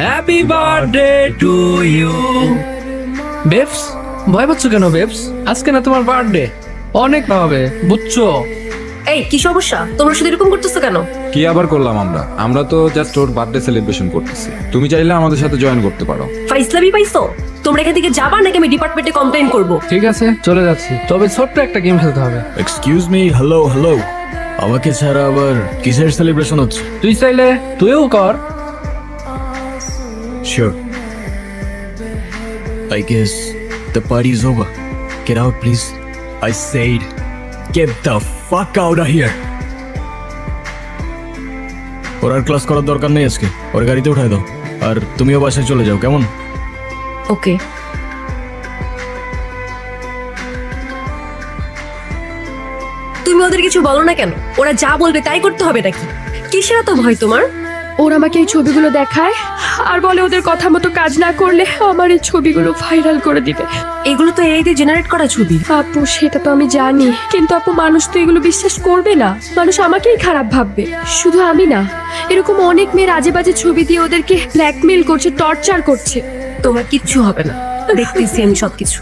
Happy birthday to you. Babes, ভয় পাচ্ছ কেন বেবস? আজকে না তোমার বার্থডে, অনেক হবে বুঝছো? এই কি সমস্যা? তোমরা শুধু এরকম করতেছো কেন? কি আবার করলাম আমরা তো জাস্ট ওর বার্থডে সেলিব্রেশন করতেছি। তুমি চাইলে আমাদের সাথে জয়েন করতে পারো। ফাইজলামি পাইছো? তোমরা এখান থেকে যাবা নাকি আমি ডিপার্টমেন্টে কমপ্লেইন করব? ঠিক আছে, চলে যাচ্ছি, তবে ছোট্ট একটা গেম খেলতে হবে। এক্সকিউজ মি, হ্যালো হ্যালো, আমাকে ছাড়া আবার কিসের সেলিব্রেশন হচ্ছে? তুই চাইলে তুইও কর। Sure. I guess the party's over. Get out, please. I said, get the fuck out of here. ওর আর ক্লাস করার দরকার নেই আজকে, ওর গাড়িতে উঠায় দাও আর তুমিও বাসায় চলে যাও, কেমন? ওকে। তুমি ওদের কিছু বলো না কেন? ওরা যা বলবে তাই করতে হবে নাকি? কিসের এত ভয় তোমার? ওরা আমাকে এই ছবিগুলো দেখায় আর বলে ওদের কথা মতো কাজ না করলে আমার এই ছবিগুলো ভাইরাল করে দিবে। এগুলো তো এআই দিয়ে জেনারেট করা ছবি। আপু সেটা তো আমি জানি, কিন্তু আপু মানুষ তো এগুলো বিশ্বাস করবে না, মানুষ আমাকেই খারাপ ভাববে। শুধু আমি না, এরকম অনেক মেয়ের আজে বাজে ছবি দিয়ে ওদেরকে ব্ল্যাকমেল করছে, টর্চার করছে। তোমার কিচ্ছু হবে না, দেখতেছি আমি সবকিছু।